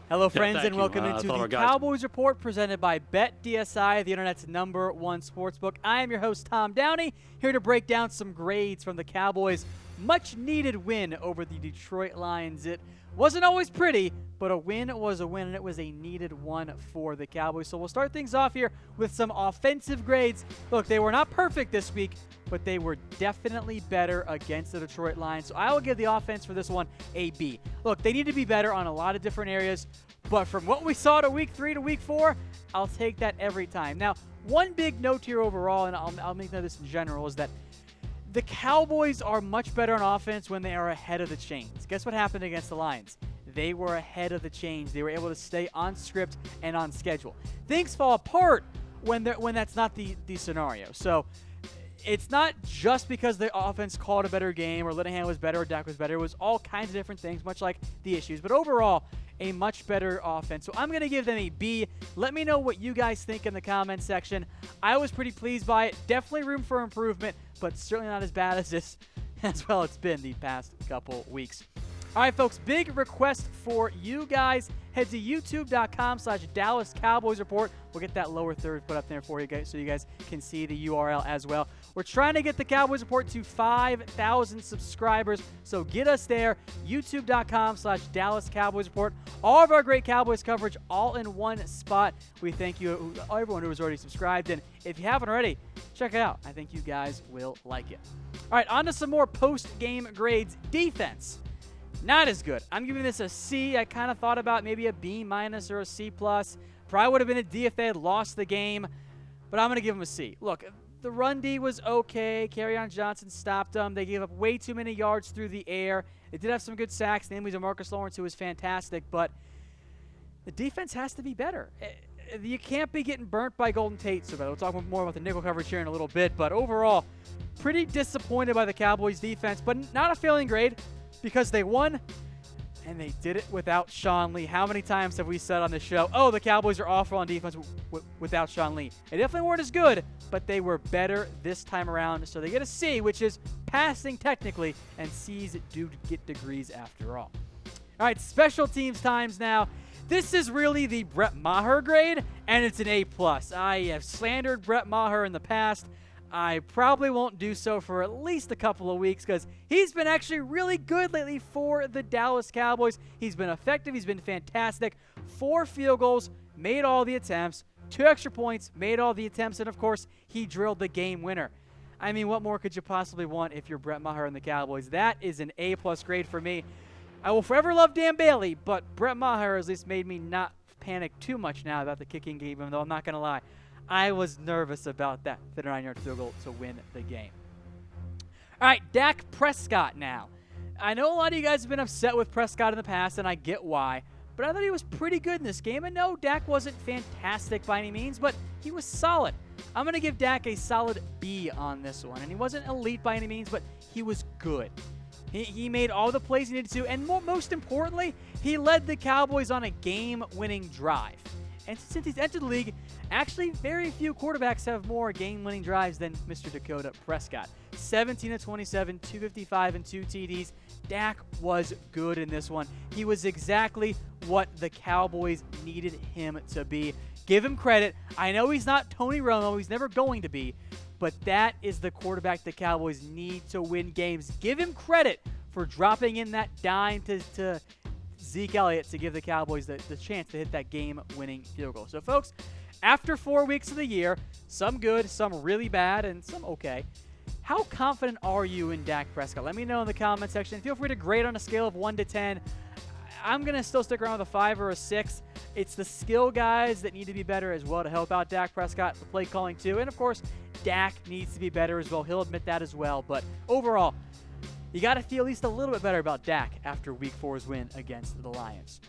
Hello, friends, thank and you. welcome into the Cowboys Report presented by BetDSI, the Internet's #1 sportsbook. I am your host, Tom Downey, here to break down some grades from the Cowboys' much-needed win over the Detroit Lions. It wasn't always pretty, but a win was a win, and it was a needed one for the Cowboys. So we'll start things off here with some offensive grades. Look, they were not perfect this week, but they were definitely better against the Detroit Lions. So I will give the offense for this one a B. Look, they need to be better on a lot of different areas, but from what we saw to week 3 to week 4, I'll take that every time. Now, one big note here overall, and I'll make note of this in general, is that the Cowboys are much better on offense when they are ahead of the chains. Guess what happened against the Lions? They were ahead of the chains. They were able to stay on script and on schedule. Things fall apart when that's not the scenario. So it's not just because the offense called a better game or Linehan was better or Dak was better. It was all kinds of different things, much like the issues. But overall, a much better offense. So I'm going to give them a B. Let me know what you guys think in the comments section. I was pretty pleased by it. Definitely room for improvement, but certainly not as bad as this, as well it's been the past couple weeks. All right, folks, big request for you guys. Head to youtube.com/Dallas Cowboys Report. We'll get that lower third put up there for you guys so you guys can see the URL as well. We're trying to get the Cowboys Report to 5,000 subscribers, so get us there. youtube.com/Dallas Cowboys Report. All of our great Cowboys coverage all in one spot. We thank you, everyone who has already subscribed, and if you haven't already, check it out. I think you guys will like it. All right, on to some more post-game grades. Defense. Not as good. I'm giving this a C. I kind of thought about maybe a B- or a C+. Probably would have been a D if they had lost the game, but I'm going to give them a C. Look, the run D was okay. Kerryon Johnson stopped them. They gave up way too many yards through the air. They did have some good sacks, namely DeMarcus Lawrence, who was fantastic, but the defense has to be better. You can't be getting burnt by Golden Tate so bad. We'll talk more about the nickel coverage here in a little bit, but overall, pretty disappointed by the Cowboys defense, but not a failing grade, because they won, and they did it without Sean Lee. How many times have we said on this show, oh, the Cowboys are awful on defense without Sean Lee? They definitely weren't as good, but they were better this time around. So they get a C, which is passing technically, and C's do get degrees after all. All right, special teams times now. This is really the Brett Maher grade, and it's an A+. I have slandered Brett Maher in the past. I probably won't do so for at least a couple of weeks because he's been actually really good lately for the Dallas Cowboys. He's been effective. He's been fantastic. 4 field goals, made all the attempts. 2 extra points, made all the attempts. And, of course, he drilled the game winner. I mean, what more could you possibly want if you're Brett Maher and the Cowboys? That is an A+ grade for me. I will forever love Dan Bailey, but Brett Maher at least made me not panic too much now about the kicking game, even though I'm not going to lie. I was nervous about that 39-yard field goal to win the game. All right, Dak Prescott now. I know a lot of you guys have been upset with Prescott in the past, and I get why, but I thought he was pretty good in this game. And no, Dak wasn't fantastic by any means, but he was solid. I'm going to give Dak a solid B on this one. And he wasn't elite by any means, but he was good. He made all the plays he needed to, and most importantly, he led the Cowboys on a game-winning drive. And since he's entered the league, actually very few quarterbacks have more game-winning drives than Mr. Dakota Prescott. 17 of 27, 255, and 2 TDs. Dak was good in this one. He was exactly what the Cowboys needed him to be. Give him credit. I know he's not Tony Romo. He's never going to be. But that is the quarterback the Cowboys need to win games. Give him credit for dropping in that dime to Ezekiel Elliott to give the Cowboys the chance to hit that game-winning field goal. So, folks, after 4 weeks of the year, some good, some really bad, and some okay, how confident are you in Dak Prescott? Let me know in the comment section. Feel free to grade on a scale of 1 to 10. I'm going to still stick around with a 5 or a 6. It's the skill guys that need to be better as well to help out Dak Prescott, the play calling too. And, of course, Dak needs to be better as well. He'll admit that as well. But overall, you got to feel at least a little bit better about Dak after Week 4's win against the Lions.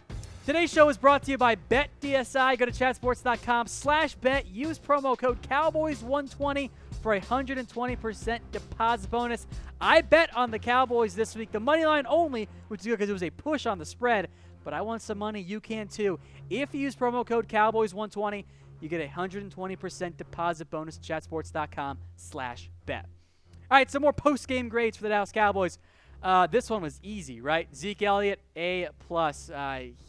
Today's show is brought to you by BetDSI. Go to chatsports.com/bet. Use promo code Cowboys120 for a 120% deposit bonus. I bet on the Cowboys this week, the money line only, which is good because it was a push on the spread, but I want some money. You can too. If you use promo code Cowboys120, you get a 120% deposit bonus at chatsports.com/bet. All right, some more post-game grades for the Dallas Cowboys. This one was easy, right? Zeke Elliott, A+.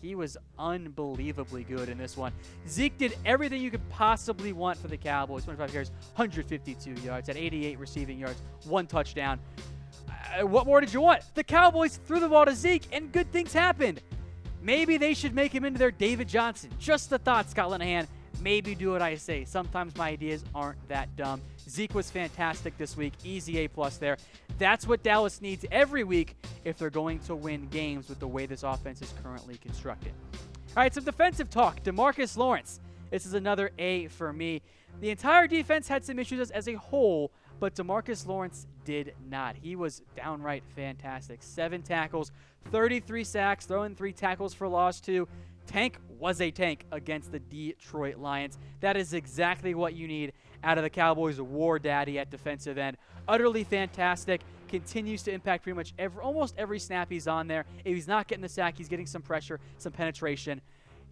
He was unbelievably good in this one. Zeke did everything you could possibly want for the Cowboys. 25 carries, 152 yards, had 88 receiving yards, 1 touchdown. What more did you want? The Cowboys threw the ball to Zeke, and good things happened. Maybe they should make him into their David Johnson. Just a thought, Scott Linehan. Maybe do what I say. Sometimes my ideas aren't that dumb. Zeke was fantastic this week. Easy A+ there. That's what Dallas needs every week if they're going to win games with the way this offense is currently constructed. All right, some defensive talk. DeMarcus Lawrence. This is another A for me. The entire defense had some issues as a whole, but DeMarcus Lawrence did not. He was downright fantastic. 7 tackles, 33 sacks, throwing 3 tackles for loss too. Tank was a tank against the Detroit Lions. That is exactly what you need out of the Cowboys' war daddy at defensive end. Utterly fantastic. Continues to impact pretty much almost every snap he's on there. If he's not getting the sack, he's getting some pressure, some penetration.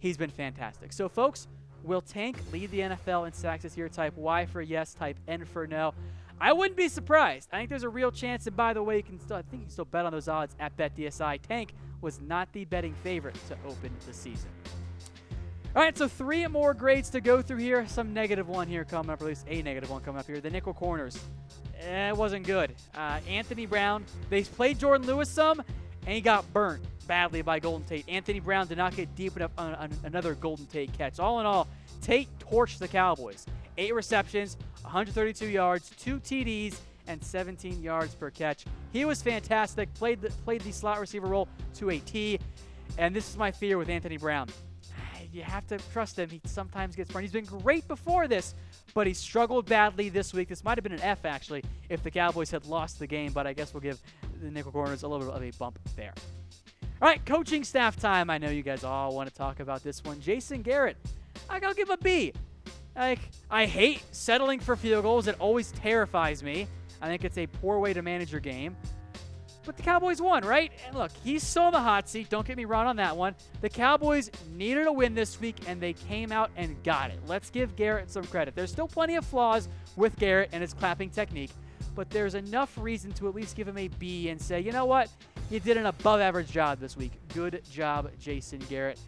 He's been fantastic. So, folks, will Tank lead the NFL in sacks this year? Type Y for yes, type N for no. I wouldn't be surprised. I think there's a real chance, and by the way, I think you can still bet on those odds at BetDSI. Tank was not the betting favorite to open the season. All right, so 3 more grades to go through here. Some negative one here coming up, or at least a negative one coming up here. The nickel corners. It wasn't good. Anthony Brown, they played Jourdan Lewis some, and he got burnt badly by Golden Tate. Anthony Brown did not get deep enough on another Golden Tate catch. All in all, Tate torched the Cowboys. 8 receptions, 132 yards, 2 TDs, and 17 yards per catch. He was fantastic, played the slot receiver role to a T, and this is my fear with Anthony Brown. You have to trust him. He sometimes gets burned. He's been great before this, but he struggled badly this week. This might have been an F, actually, if the Cowboys had lost the game, but I guess we'll give the nickel corners a little bit of a bump there. All right, coaching staff time. I know you guys all want to talk about this one. Jason Garrett, I'll give a B. I hate settling for field goals. It always terrifies me. I think it's a poor way to manage your game. But the Cowboys won, right? And look, he's still in the hot seat. Don't get me wrong on that one. The Cowboys needed a win this week, and they came out and got it. Let's give Garrett some credit. There's still plenty of flaws with Garrett and his clapping technique, but there's enough reason to at least give him a B and say, you know what? You did an above-average job this week. Good job, Jason Garrett.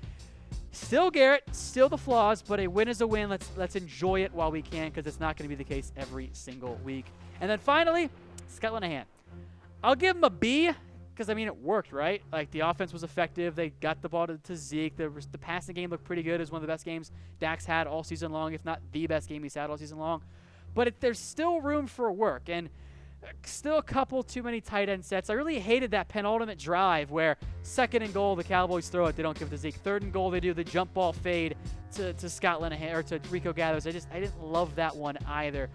Still Garrett, still the flaws, but a win is a win. Let's enjoy it while we can, because it's not going to be the case every single week. And then finally, Scott Linehan. I'll give him a B because, I mean, it worked, right? Like, the offense was effective. They got the ball to Zeke. The passing game looked pretty good. It was one of the best games Dak's had all season long, if not the best game he's had all season long. But there's still room for work, and still a couple too many tight end sets. I really hated that penultimate drive where 2nd and goal, the Cowboys throw it. They don't give it to Zeke. 3rd and goal, they do the jump ball fade to Scott Linehan or to Rico Gathers. I didn't love that one either.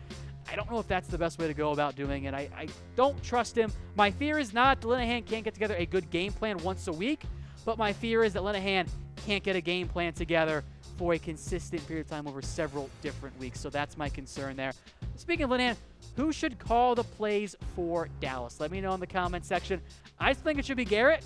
I don't know if that's the best way to go about doing it. I don't trust him. My fear is not that Linehan can't get together a good game plan once a week, but my fear is that Linehan can't get a game plan together for a consistent period of time over several different weeks. So that's my concern there. Speaking of Linehan, who should call the plays for Dallas? Let me know in the comment section. I think it should be Garrett.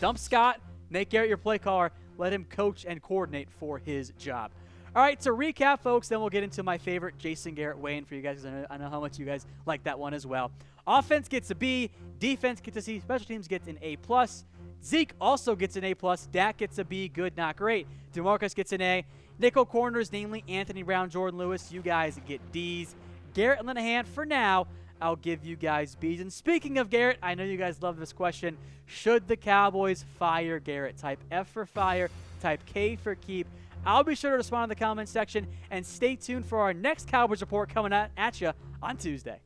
Dump Scott. Make Garrett your play caller. Let him coach and coordinate for his job. All right, to recap, folks, then we'll get into my favorite Jason Garrett weigh-in for you guys, because I know how much you guys like that one as well. Offense gets a B. Defense gets a C. Special teams gets an A+. Zeke also gets an A+. Dak gets a B. Good, not great. DeMarcus gets an A. Nickel corners, namely Anthony Brown, Jourdan Lewis, you guys get Ds. Garrett and Linehan, for now, I'll give you guys Bs. And speaking of Garrett, I know you guys love this question. Should the Cowboys fire Garrett? Type F for fire. Type K for keep. I'll be sure to respond in the comment section, and stay tuned for our next Cowboys Report coming at you on Tuesday.